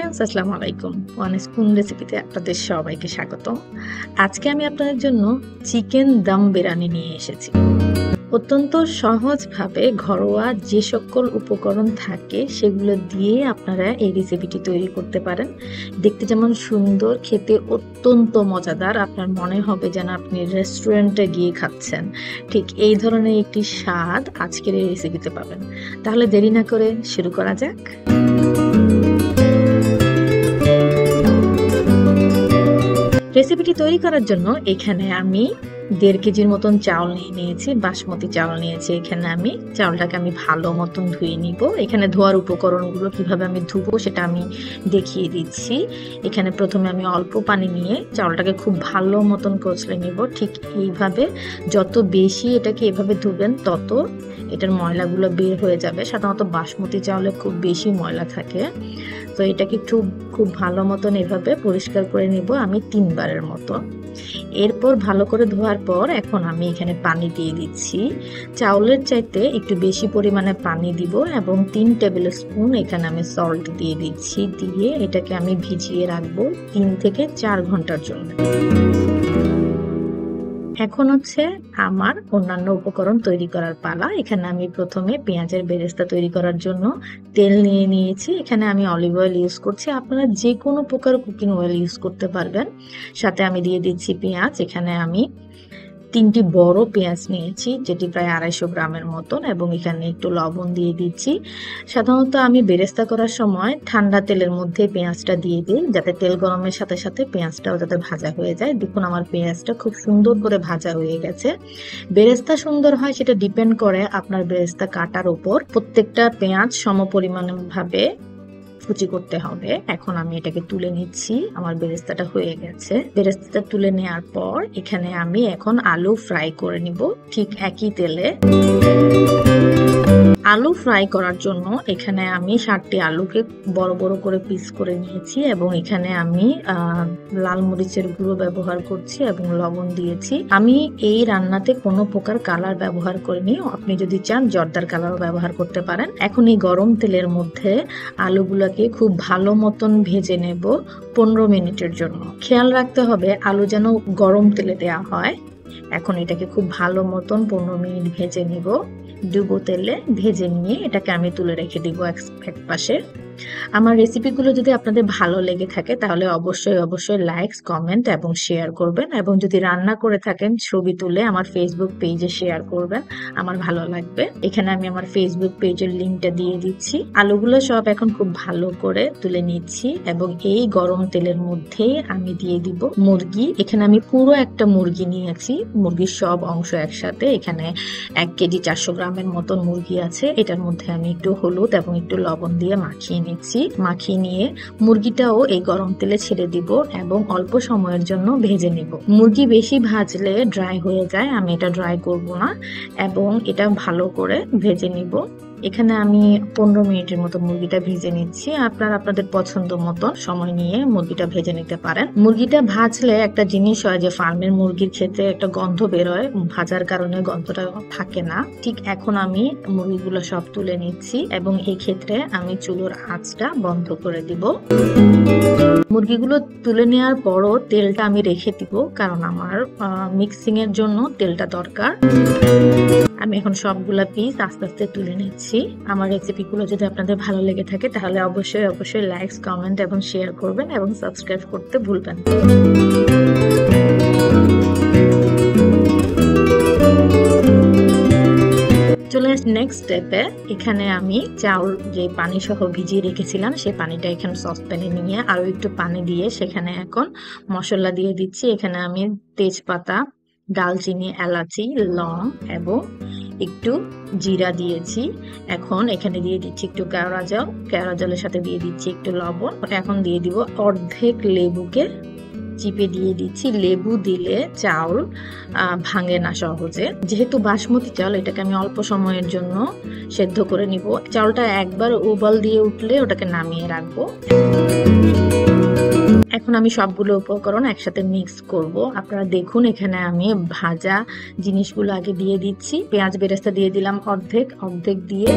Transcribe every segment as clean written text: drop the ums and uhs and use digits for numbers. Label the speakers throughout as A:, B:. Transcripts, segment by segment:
A: Friends, আসসালামু আলাইকুম। One spoon রেসিপিতে আপনাদের সবাইকে স্বাগতম। আজকে আমি আপনাদের জন্য চিকেন দম বিরিয়ানি নিয়ে এসেছি। অত্যন্ত সহজভাবে ঘরোয়া যে সকল উপকরণ থাকে সেগুলো দিয়ে আপনারা এই রেসিপিটি তৈরি করতে পারেন। দেখতে যেমন সুন্দর, খেতে অত্যন্ত মজাদার। আপনার মনে হবে যেন আপনি রেস্টুরেন্টে গিয়ে খাচ্ছেন। ঠিক এই ধরনের একটি স্বাদ আজকের এই রেসিপিতে পাবেন। তাহলে দেরি না করে শুরু করা যাক। রেসিপিটি তৈরি করার জন্য এখানে আমি 1.5 কেজির মতন চাউল নিয়ে নিয়েছি, বাসমতি চাউল নিয়েছি। এখানে আমি চাউলটাকে ভালো মতন ধুয়ে নিব। এখানে ধোয়ার উপকরণগুলো কিভাবে আমি ধুবো সেটা আমি দেখিয়ে দিচ্ছি। এখানে প্রথমে আমি অল্প পানি নিয়ে চাউলটাকে খুব ভালো মতন কচলে নিব। ঠিক এইভাবে যত বেশি এটাকে এভাবে ধুবেন তত এটার ময়লাগুলো বের হয়ে যাবে। সাধারণত বাসমতি চাউলে খুব বেশি ময়লা থাকে, তো এটাকে খুব ভালো মতন এভাবে পরিষ্কার করে নিব আমি 3 বারের মতো। এরপর ভালো করে ধোয়ার পর এখন আমি এখানে পানি দিয়ে দিচ্ছি। চাউলের চাইতে একটু বেশি পরিমাণে পানি দিব এবং 3 টেবিল স্পুন এখানে আমি সল্ট দিয়ে দিচ্ছি। দিয়ে এটাকে আমি ভিজিয়ে রাখবো 3 থেকে 4 ঘন্টার জন্য। এখন হচ্ছে আমার অন্যান্য উপকরণ তৈরি করার পালা। এখানে আমি প্রথমে পেঁয়াজের বেরেস্তা তৈরি করার জন্য তেল নিয়ে নিয়েছি। এখানে আমি অলিভ অয়েল ইউজ করছি, আপনারা যে কোনো প্রকার কুকিং অয়েল ইউজ করতে পারবেন। সাথে আমি দিয়ে দিচ্ছি পেঁয়াজ। এখানে আমি 3টি বড় পেঁয়াজ নিয়েছি, যেটি প্রায় 250 গ্রামের মতন, এবং এখানে একটু লবণ দিয়ে দিচ্ছি। সাধারণত আমি বেরেস্তা করার সময় ঠান্ডা তেলের মধ্যে পেঁয়াজটা দিয়ে দিই, যাতে তেল গরমের সাথে সাথে পেঁয়াজটাও যাতে ভাজা হয়ে যায়। দেখুন আমার পেঁয়াজটা খুব সুন্দর করে ভাজা হয়ে গেছে। বেরেস্তা সুন্দর হয় সেটা ডিপেন্ড করে আপনার বেরেস্তা কাটার উপর। প্রত্যেকটা পেঁয়াজ সমপরিমাণে ভাবে কুচি করতে হবে। এখন আমি এটাকে তুলে নিচ্ছি। আমার বেরেস্তাটা হয়ে গেছে। বেরেস্তাটা তুলে নেওয়ার পর এখানে আমি এখন আলু ফ্রাই করে নিব ঠিক একই তেলে। আলু ফ্রাই করার জন্য এখানে আমি 7টি আলুকে বড় বড় করে পিস করে নিয়েছি এবং এখানে আমি লাল মরিচের গুঁড়ো ব্যবহার করছি এবং লবণ দিয়েছি। আমি এই রান্নাতে কোনো প্রকার কালার ব্যবহার করিনি, আপনি যদি চান জর্দার কালারও ব্যবহার করতে পারেন। এখন এই গরম তেলের মধ্যে আলুগুলোকে খুব ভালো মতন ভেজে নেব 15 মিনিটের জন্য। খেয়াল রাখতে হবে আলু যেন গরম তেলে দেওয়া হয়। এখন এটাকে খুব ভালো মতন 15 মিনিট ভেজে নিব। ডুবো তেলে ভেজে নিয়ে এটাকে আমি তুলে রেখে দিব এক পাশে। আমার রেসিপিগুলো যদি আপনাদের ভালো লেগে থাকে তাহলে অবশ্যই লাইক, কমেন্ট এবং শেয়ার করবেন, এবং যদি রান্না করে থাকেন ছবি তুলে আমার ফেসবুক পেজে শেয়ার করবেন, আমার ভালো লাগবে। এখানে আমি আমার ফেসবুক পেজের লিংকটা দিয়ে দিচ্ছি। আলুগুলো সব এখন খুব ভালো করে তুলে নিচ্ছি এবং এই গরম তেলের মধ্যেই আমি দিয়ে দিব মুরগি। এখানে আমি পুরো একটা মুরগি নিয়েছি, মুরগির সব অংশ একসাথে। এখানে 1 কেজি 400 গ্রামের মতন মুরগি আছে। এটার মধ্যে আমি একটু হলুদ এবং একটু লবণ দিয়ে মাখিয়ে নিয়ে মুরগিটাও এই গরম তেলে ছেড়ে দিব এবং অল্প সময়ের জন্য ভেজে নিব। মুরগি বেশি ভাজলে ড্রাই হয়ে যায়, আমি এটা ড্রাই করব না এবং এটা ভালো করে ভেজে নিব। এখানে আমি 15 মিনিটের মতো মুরগিটা ভেজে নিচ্ছি। আপনারা আপনাদের পছন্দ মতো সময় নিয়ে মুরগিটা ভেজে নিতে পারেন। মুরগিটা ভাজলে একটা জিনিস হয় যে ফার্মের মুরগির খেতে একটা গন্ধ বেরোয়, ভাজার কারণে গন্ধটা থাকে না। ঠিক এখন আমি মুরগিগুলো সব তুলে নিচ্ছি এবং এই ক্ষেত্রে আমি চুলোর আঁচটা বন্ধ করে দিব। মুরগিগুলো তুলে নেওয়ার পরও তেলটা আমি রেখে দিব, কারণ আমার মিক্সিং এর জন্য তেলটা দরকার। আমি এখন সবগুলা পিস আস্তে আস্তে তুলে নিচ্ছি। আমার রেসিপিগুলো যদি আপনাদের ভালো লেগে থাকে তাহলে অবশ্যই লাইক, কমেন্ট এবং শেয়ার করবেন এবং সাবস্ক্রাইব করতে ভুলবেন না। চলে আসি নেক্সট স্টেপে। এখানে আমি চাউল যে পানি সহ ভিজিয়ে রেখেছিলাম সেই পানিটা এখানে সসপ্যানে নিয়ে আরো একটু পানি দিয়ে সেখানে এখন মশলা দিয়ে দিচ্ছি। এখানে আমি তেজপাতা, দালচিনি, এলাচি, লং এবং একটু জিরা দিয়েছি। এখন এখানে দিয়ে দিচ্ছি একটু কেওড়া জলের সাথে দিয়ে দিচ্ছি একটু লবণ। এখন দিয়ে দিব অর্ধেক লেবুকে চিপে দিয়ে দিচ্ছি। লেবু দিলে চাউল ভাঙে না সহজে। যেহেতু বাসমতি চাল, এটাকে আমি অল্প সময়ের জন্য সেদ্ধ করে নিব। চাউলটা একবার উবাল দিয়ে উঠলে ওটাকে নামিয়ে রাখবো। এখন আমি সবগুলো উপকরণ একসাথে মিক্স করব। আপনারা দেখুন এখানে আমি ভাজা জিনিসগুলো আগে দিয়ে দিচ্ছি। পেঁয়াজ বেরেস্তা দিয়ে দিলাম অর্ধেক দিয়ে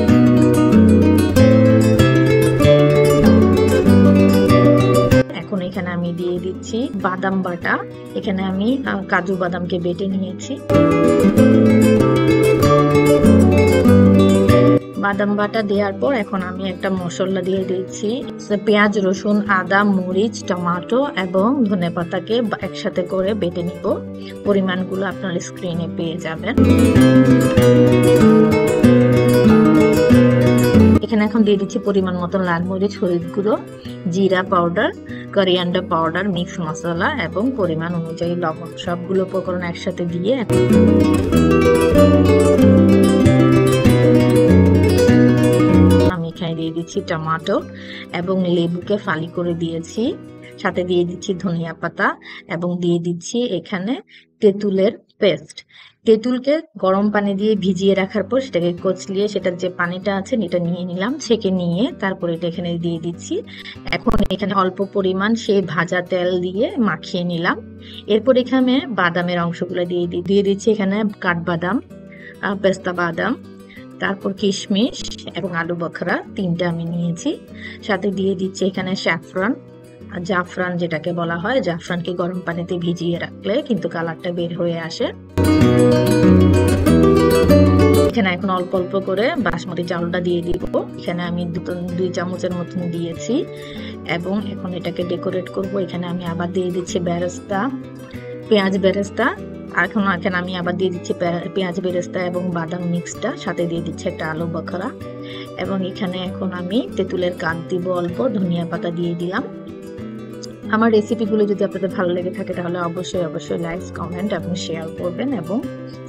A: এখন এখানে আমি দিয়ে দিচ্ছি বাদাম বাটা। এখানে আমি কাজু বাদামকে বেটে নিয়েছি। বাদাম বাটা দেওয়ার পর এখন আমি একটা মশলা দিয়ে দিচ্ছি। পেঁয়াজ, রসুন, আদা, মরিচ, টমেটো এবং ধনেপাতাকে একসাথে করে বেটে নিব। পরিমাণগুলো আপনার স্ক্রিনে পেয়ে যাবেন। এখানে এখন দিয়ে দিচ্ছি পরিমাণ মতো লাল মরিচ, হলুদ গুঁড়ো, জিরা পাউডার, করিয়ান্ডার পাউডার, মিক্স মশলা এবং পরিমাণ অনুযায়ী লবণ। সবগুলো উপকরণ একসাথে দিয়ে আমি এখানে দিয়ে দিচ্ছি টমেটো এবং লেবুকে ফালি করে দিয়েছি। সাথে দিয়ে দিচ্ছি ধনিয়া পাতা এবং দিয়ে দিচ্ছি এখানে তেঁতুলের পেস্ট। তেঁতুলকে গরম পানি দিয়ে ভিজিয়ে রাখার পর সেটাকে কচলিয়ে সেটার যে পানিটা আছে এটা নিয়ে নিলাম, ছেঁকে নিয়ে তারপর এটা এখানে দিয়ে দিচ্ছি। এখন এখানে অল্প পরিমাণ সেই ভাজা তেল দিয়ে মাখিয়ে নিলাম। এরপর এখানে বাদামের অংশগুলো দিয়ে দিচ্ছি। এখানে কাঠবাদাম, পেস্তা বাদাম, তারপর কিশমিশ এবং আলু বখরা 3টা আমি নিয়েছি। সাথে দিয়ে দিচ্ছি এখানে স্যাফরন, জাফরান যেটাকে বলা হয়। জাফরানকে গরম পানিতে ভিজিয়ে রাখলে কিন্তু কালারটা বের হয়ে আসে। এখানে এখন অল্প অল্প করে বাসমতি চাউলটা দিয়ে দিব। এখানে আমি 2 চামচের মতন দিয়েছি এবং এখন এটাকে ডেকোরেট করব। এখানে আমি আবার দিয়ে দিচ্ছি বেরেস্তা, পেঁয়াজ বেরেস্তা। আর এখানে আমি আবার দিয়ে দিচ্ছি পেঁয়াজ বেরেস্তা এবং বাদাম মিক্সটা। সাথে দিয়ে দিচ্ছি একটা আলু বখরা এবং এখানে এখন আমি তেঁতুলের কাঠ দিব অল্প, ধনিয়া পাতা দিয়ে দিলাম। আমার রেসিপিগুলো যদি আপনাদের ভালো লেগে থাকে তাহলে অবশ্যই লাইক, কমেন্ট এবং শেয়ার করবেন এবং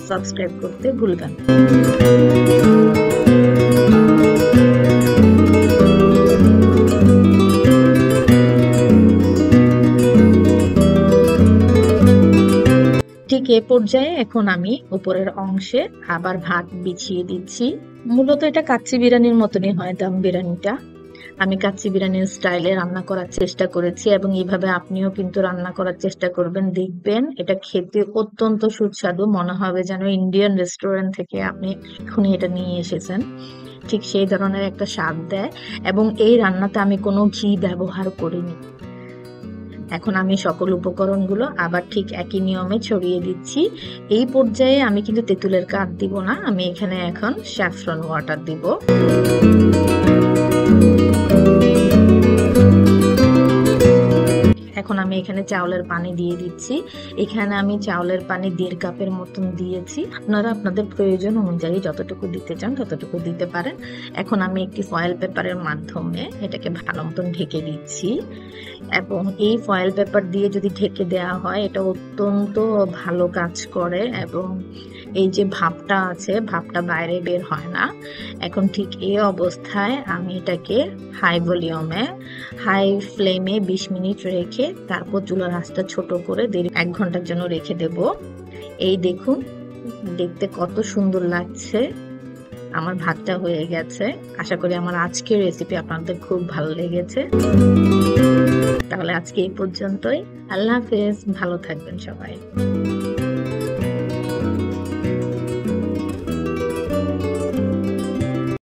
A: সাবস্ক্রাইব করতে ভুলবেন না। ঠিক এ পর্যায়ে এখন আমি উপরের অংশে আবার ভাত বিছিয়ে দিচ্ছি। মূলত এটা কাচ্চি বিরিয়ানির মতনই হয় দম বিরিয়ানিটা। আমি কাচ্চি বিরিয়ানির স্টাইলে রান্না করার চেষ্টা করেছি এবং এইভাবে আপনিও কিন্তু রান্না করার চেষ্টা করবেন। দেখবেন এটা খেতে অত্যন্ত সুস্বাদু, মনে হবে যেন ইন্ডিয়ান রেস্টুরেন্ট থেকে আপনি এখনই এটা নিয়ে এসেছেন। ঠিক সেই ধরনের একটা স্বাদ দেয় এবং এই রান্নাতে আমি কোনো ঘি ব্যবহার করিনি। এখন আমি সকল উপকরণগুলো আবার ঠিক একই নিয়মে ছড়িয়ে দিচ্ছি। এই পর্যায়ে আমি কিন্তু তেঁতুলের কাঠ দিব না, আমি এখানে এখন স্যাফরন ওয়াটার দিব। এখন আমি এখানে চাউলের পানি দিয়ে দিচ্ছি। এখানে আমি চাউলের পানি 1.5 কাপের মতন দিয়েছি। আপনারা আপনাদের প্রয়োজন অনুযায়ী যতটুকু দিতে চান ততটুকু দিতে পারেন। এখন আমি একটি ফয়েল পেপারের মাধ্যমে এটাকে ভালো মতন ঢেকে দিচ্ছি এবং এই ফয়েল পেপার দিয়ে যদি ঢেকে দেওয়া হয় এটা অত্যন্ত ভালো কাজ করে এবং এই যে ভাপটা আছে ভাপটা বাইরে বের হয় না। এখন ঠিক এই অবস্থায় আমি এটাকে হাই ভলিউমে, হাই ফ্লেমে 20 মিনিট রেখে তারপর চুলার আঁচটা ছোট করে 1 ঘন্টার জন্য রেখে দেব। এই দেখুন দেখতে কত সুন্দর লাগছে। আমার ভাতটা হয়ে গেছে। আশা করি আমার আজকের রেসিপি আপনাদের খুব ভালো লেগেছে। তাহলে আজকে এই পর্যন্তই। আল্লাহ হাফেজ, ভালো থাকবেন সবাই।